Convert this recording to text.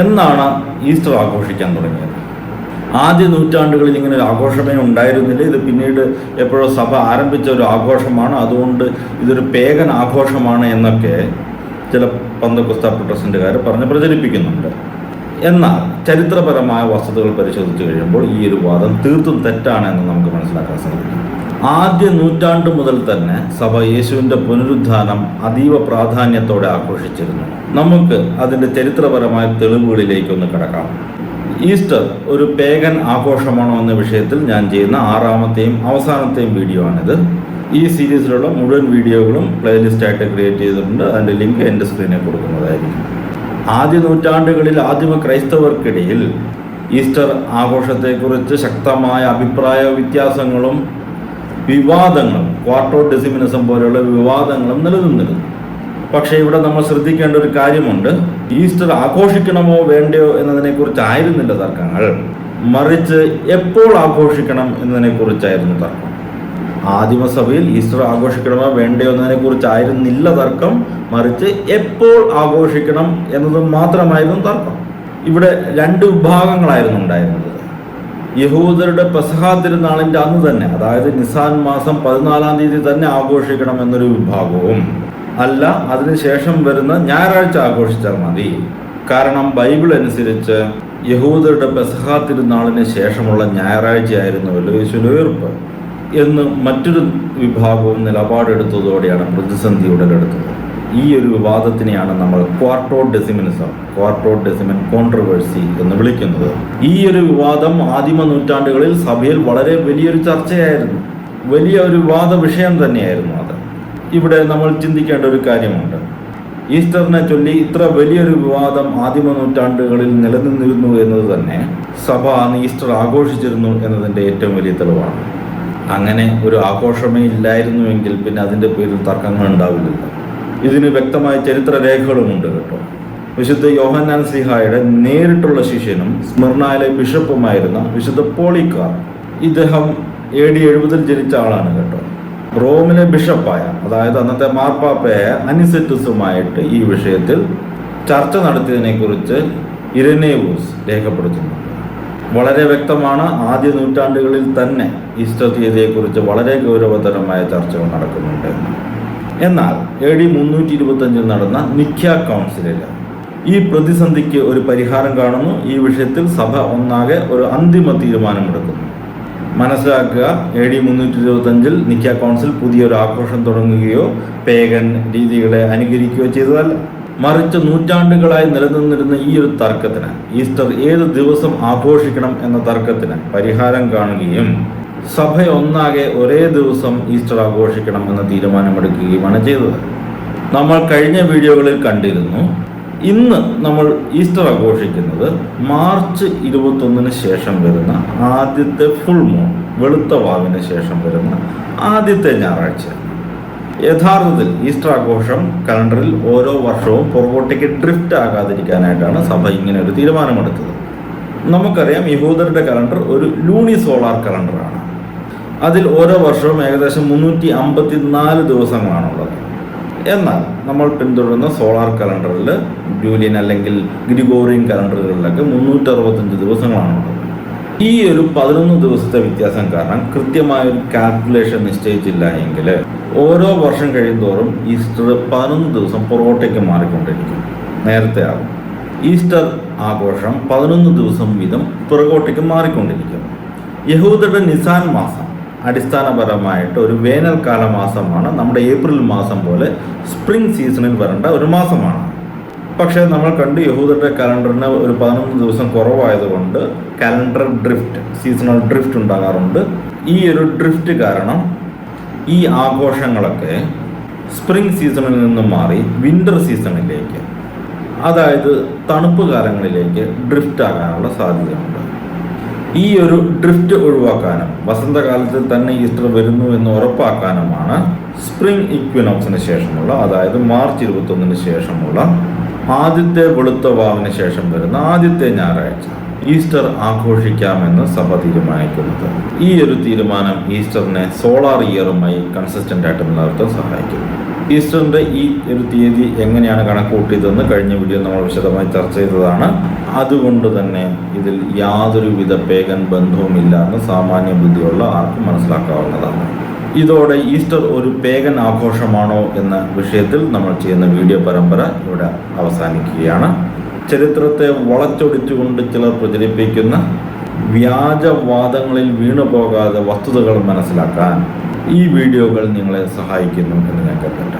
എന്നാണ് ഈസ്റ്റർ ആഘോഷിക്കാൻ തുടങ്ങിയത്. ആദ്യ നൂറ്റാണ്ടുകളിൽ ഇങ്ങനെ ഒരു ആഘോഷമേ ഉണ്ടായിരുന്നില്ല. ഇത് പിന്നീട് എപ്പോഴോ സഭ ആരംഭിച്ച ഒരു ആഘോഷമാണ്, അതുകൊണ്ട് ഇതൊരു പേഗൻ ആഘോഷമാണ് എന്നൊക്കെ ചില പന്തക്കോസ്ത പ്രൊട്ടസ്റ്റന്റുകാർ പറഞ്ഞ് പ്രചരിപ്പിക്കുന്നുണ്ട്. എന്നാൽ ചരിത്രപരമായ വസ്തുതകൾ പരിശോധിച്ച് കഴിയുമ്പോൾ ഈ ഒരു വാദം തീർത്തും തെറ്റാണെന്ന് നമുക്ക് മനസ്സിലാക്കാൻ സാധിക്കും. ആദ്യ നൂറ്റാണ്ട് മുതൽ തന്നെ സഭ യേശുവിൻ്റെ പുനരുദ്ധാനം അതീവ പ്രാധാന്യത്തോടെ ആഘോഷിച്ചിരുന്നു. നമുക്ക് അതിൻ്റെ ചരിത്രപരമായ തെളിവുകളിലേക്കൊന്ന് കടക്കാം. ഈസ്റ്റർ ഒരു പേഗൻ ആഘോഷമാണോ എന്ന വിഷയത്തിൽ ഞാൻ ചെയ്യുന്ന 6ാമത്തെയും അവസാനത്തെയും വീഡിയോ ആണിത്. ഈ സീരീസിലുള്ള മുഴുവൻ വീഡിയോകളും പ്ലേലിസ്റ്റായിട്ട് ക്രിയേറ്റ് ചെയ്തിട്ടുണ്ട്. അതിൻ്റെ ലിങ്ക് എൻ്റെ സ്ക്രീനിൽ കൊടുക്കുന്നതായിരിക്കും. ആദ്യ നൂറ്റാണ്ടുകളിൽ ആദിമ ക്രൈസ്തവർക്കിടയിൽ ഈസ്റ്റർ ആഘോഷത്തെക്കുറിച്ച് ശക്തമായ അഭിപ്രായ വ്യത്യാസങ്ങളും വിവാദങ്ങളും, ക്വാർട്ടോ ഡെസിമിനിസം പോലെയുള്ള വിവാദങ്ങളും നിലനിന്നിരുന്നു. പക്ഷേ ഇവിടെ നമ്മൾ ശ്രദ്ധിക്കേണ്ട ഒരു കാര്യമുണ്ട്. ഈസ്റ്റർ ആഘോഷിക്കണമോ വേണ്ടയോ എന്നതിനെക്കുറിച്ചായിരുന്നില്ല തർക്കങ്ങൾ, മറിച്ച് എപ്പോൾ ആഘോഷിക്കണം എന്നതിനെക്കുറിച്ചായിരുന്നു തർക്കം. ആദിമസഭയിൽ ഈസ്റ്റർ ആഘോഷിക്കണമോ വേണ്ടയോ എന്നതിനെക്കുറിച്ചായിരുന്നില്ല തർക്കം, മറിച്ച് എപ്പോൾ ആഘോഷിക്കണം എന്നത് മാത്രമായിരുന്നു തർക്കം. ഇവിടെ 2 വിഭാഗങ്ങളായിരുന്നു ഉണ്ടായിരുന്നത്. യഹൂദരുടെ പെസഹ തിരുനാളിൻ്റെ അന്ന് തന്നെ, അതായത് നിസാൻ മാസം 14-ാം തീയതി തന്നെ ആഘോഷിക്കണം എന്നൊരു വിഭാഗവും, അല്ല അതിനുശേഷം വരുന്ന ഞായറാഴ്ച ആഘോഷിച്ചാൽ മതി, കാരണം ബൈബിൾ അനുസരിച്ച് യഹൂദരുടെ പെസഹ തിരുനാളിന് ശേഷമുള്ള ഞായറാഴ്ചയായിരുന്നുവല്ലോ യേശുവിൻ്റെ ഉയർപ്പ് എന്ന് മറ്റൊരു വിഭാഗവും നിലപാടെടുത്തതോടെയാണ് പ്രതിസന്ധി ഉടലെടുത്തത്. ഈ ഒരു വിവാദത്തിനെയാണ് നമ്മൾ ക്വാർട്ടോ ഡെസിമൻ കോൺട്രവേഴ്സി എന്ന് വിളിക്കുന്നത്. ഈ ഒരു വിവാദം ആദിമ നൂറ്റാണ്ടുകളിൽ സഭയിൽ വളരെ വലിയൊരു ചർച്ചയായിരുന്നു, വലിയ ഒരു വിവാദ വിഷയം തന്നെയായിരുന്നു അത്. ഇവിടെ നമ്മൾ ചിന്തിക്കേണ്ട ഒരു കാര്യമുണ്ട്. ഈസ്റ്ററിനെ ചൊല്ലി ഇത്ര വലിയൊരു വിവാദം ആദിമ നൂറ്റാണ്ടുകളിൽ നിലനിന്നിരുന്നു എന്നത് തന്നെ സഭ അന്ന് ഈസ്റ്റർ ആഘോഷിച്ചിരുന്നു എന്നതിൻ്റെ ഏറ്റവും വലിയ തെളിവാണ്. അങ്ങനെ ഒരു ആഘോഷമേ ഇല്ലായിരുന്നുവെങ്കിൽ പിന്നെ അതിൻ്റെ പേരിൽ തർക്കങ്ങൾ ഉണ്ടാവില്ലല്ലോ. ഇതിന് വ്യക്തമായ ചരിത്ര രേഖകളുമുണ്ട് കേട്ടോ. വിശുദ്ധ യോഹന്നാൻ ശ്ലീഹായുടെ നേരിട്ടുള്ള ശിഷ്യനും സ്മിർനായിലെ ബിഷപ്പുമായിരുന്ന വിശുദ്ധ പോളികാർപ്പ്, ഇദ്ദേഹം AD 70 ജനിച്ച ആളാണ് കേട്ടോ. റോമിലെ ബിഷപ്പായ, അതായത് അന്നത്തെ മാർപ്പാപ്പയായ അനിസെറ്റുസുമായിട്ട് ഈ വിഷയത്തിൽ ചർച്ച നടത്തിയതിനെക്കുറിച്ച് ഇരനേവൂസ് രേഖപ്പെടുത്തുന്നുണ്ട്. വളരെ വ്യക്തമാണ്, ആദ്യ നൂറ്റാണ്ടുകളിൽ തന്നെ ഈസ്റ്റർ തീയതിയെക്കുറിച്ച് വളരെ ഗൗരവതരമായ ചർച്ചകൾ നടക്കുന്നുണ്ട്. എന്നാൽ AD 325 നടന്ന നിഖ്യ കൗൺസിലിൽ ഈ പ്രതിസന്ധിക്ക് ഒരു പരിഹാരം കാണുന്നു. ഈ വിഷയത്തിൽ സഭ ഒന്നാകെ ഒരു അന്തിമ തീരുമാനമെടുക്കുന്നു. മനസ്സിലാക്കുക, AD 325 നിഖ്യ കൗൺസിൽ പുതിയൊരു ആഘോഷം തുടങ്ങുകയോ പേഗൻ രീതികളെ അനുകരിക്കുകയോ ചെയ്തതല്ല, മറിച്ച് നൂറ്റാണ്ടുകളായി നിലനിന്നിരുന്ന ഈ ഒരു തർക്കത്തിന്, ഈസ്റ്റർ ഏത് ദിവസം ആഘോഷിക്കണം എന്ന തർക്കത്തിന് പരിഹാരം കാണുകയും സഭ ഒന്നാകെ ഒരേ ദിവസം ഈസ്റ്റർ ആഘോഷിക്കണം എന്ന തീരുമാനമെടുക്കുകയുമാണ് ചെയ്തത്. നമ്മൾ കഴിഞ്ഞ വീഡിയോകളിൽ കണ്ടിരുന്നു, ഇന്ന് നമ്മൾ ഈസ്റ്റർ ആഘോഷിക്കുന്നത് മാർച്ച് 21 ശേഷം വരുന്ന ആദ്യത്തെ ഫുൾ മൂൺ, വെളുത്ത വാവിന് ശേഷം വരുന്ന ആദ്യത്തെ ഞായറാഴ്ച. യഥാർത്ഥത്തിൽ ഈസ്റ്റർ ആഘോഷം കലണ്ടറിൽ ഓരോ വർഷവും പുറകോട്ടേക്ക് ഡ്രിഫ്റ്റ് ആകാതിരിക്കാനായിട്ടാണ് സഭ ഇങ്ങനെ ഒരു തീരുമാനമെടുത്തത്. നമുക്കറിയാം, യഹൂദരുടെ കലണ്ടർ ഒരു ലൂണി സോളാർ കലണ്ടറാണ്. അതിൽ ഓരോ വർഷവും ഏകദേശം 354 ദിവസങ്ങളാണുള്ളത്. എന്നാൽ നമ്മൾ പിന്തുടരുന്ന സോളാർ കലണ്ടറിൽ, ജൂലിയൻ അല്ലെങ്കിൽ ഗ്രിഗോറിയൻ കലണ്ടറുകളിലൊക്കെ 365 ദിവസങ്ങളാണുള്ളത്. ഈ ഒരു 11 ദിവസത്തെ വ്യത്യാസം കാരണം കൃത്യമായൊരു കാൽക്കുലേഷൻ നിശ്ചയിച്ചില്ല എങ്കിൽ ഓരോ വർഷം കഴിയുന്തോറും ഈസ്റ്റർ 11 ദിവസം പുറകോട്ടേക്ക് മാറിക്കൊണ്ടിരിക്കും, നേരത്തെ ആകും. ഈസ്റ്റർ ആഘോഷം 11 ദിവസം വീതം പുറകോട്ടേക്ക് മാറിക്കൊണ്ടിരിക്കും. യഹൂദരുടെ നിസാൻ മാസം അടിസ്ഥാനപരമായിട്ട് ഒരു വേനൽക്കാല മാസമാണ്. നമ്മുടെ ഏപ്രിൽ മാസം പോലെ സ്പ്രിംഗ് സീസണിൽ വരേണ്ട ഒരു മാസമാണ്. പക്ഷേ നമ്മൾ കണ്ട് യഹൂദരുടെ കലണ്ടറിന് ഒരു 11 ദിവസം കുറവായതുകൊണ്ട് കലണ്ടർ ഡ്രിഫ്റ്റ്, സീസണൽ ഡ്രിഫ്റ്റ് ഉണ്ടാകാറുണ്ട്. ഈ ഒരു ഡ്രിഫ്റ്റ് കാരണം ഈ ആഘോഷങ്ങളൊക്കെ സ്പ്രിംഗ് സീസണിൽ നിന്നും മാറി വിൻ്റർ സീസണിലേക്ക്, അതായത് തണുപ്പ് കാലങ്ങളിലേക്ക് ഡ്രിഫ്റ്റ് ആകാനുള്ള സാധ്യതയുണ്ട്. ഈ ഒരു ഡ്രിഫ്റ്റ് ഒഴിവാക്കാനും വസന്തകാലത്തിൽ തന്നെ ഈസ്റ്റർ വരുന്നു എന്ന് ഉറപ്പാക്കാനുമാണ് സ്പ്രിംഗ് ഇക്വിനോക്സിന് ശേഷമുള്ള, അതായത് മാർച്ച് 21 ശേഷമുള്ള ആദ്യത്തെ വെളുത്ത വാവിന് ശേഷം വരുന്ന ആദ്യത്തെ ഞായറാഴ്ച ഈസ്റ്റർ ആഘോഷിക്കാമെന്ന് സഭ തീരുമാനിക്കുന്നത്. ഈ ഒരു തീരുമാനം ഈസ്റ്ററിനെ സോളാർ ഇയറുമായി കൺസിസ്റ്റൻ്റ് ആയിട്ട് നിലനിർത്താൻ സഹായിക്കും. ഈസ്റ്ററിൻ്റെ ഈ ഒരു തീയതി എങ്ങനെയാണ് കണക്ക് കൂട്ടിയതെന്ന് കഴിഞ്ഞ വീഡിയോ നമ്മൾ വിശദമായി ചർച്ച ചെയ്തതാണ്. അതുകൊണ്ട് തന്നെ ഇതിൽ യാതൊരുവിധ പേഗൻ ബന്ധവുമില്ല എന്ന് സാമാന്യ ബുദ്ധിയുള്ള ആർക്കും മനസ്സിലാക്കാവുന്നതാണ്. ഇതോടെ ഈസ്റ്റർ ഒരു പേഗൻ ആഘോഷമാണോ എന്ന വിഷയത്തിൽ നമ്മൾ ചെയ്യുന്ന വീഡിയോ പരമ്പര ഇവിടെ അവസാനിക്കുകയാണ്. ചരിത്രത്തെ വളച്ചൊടിച്ചുകൊണ്ട് ചിലർ പ്രചരിപ്പിക്കുന്ന വ്യാജവാദങ്ങളിൽ വീണു പോകാതെ വസ്തുതകൾ മനസ്സിലാക്കാൻ ഈ വീഡിയോകൾ നിങ്ങളെ സഹായിക്കുന്നു എന്ന് ഞാൻ കരുതുന്നു.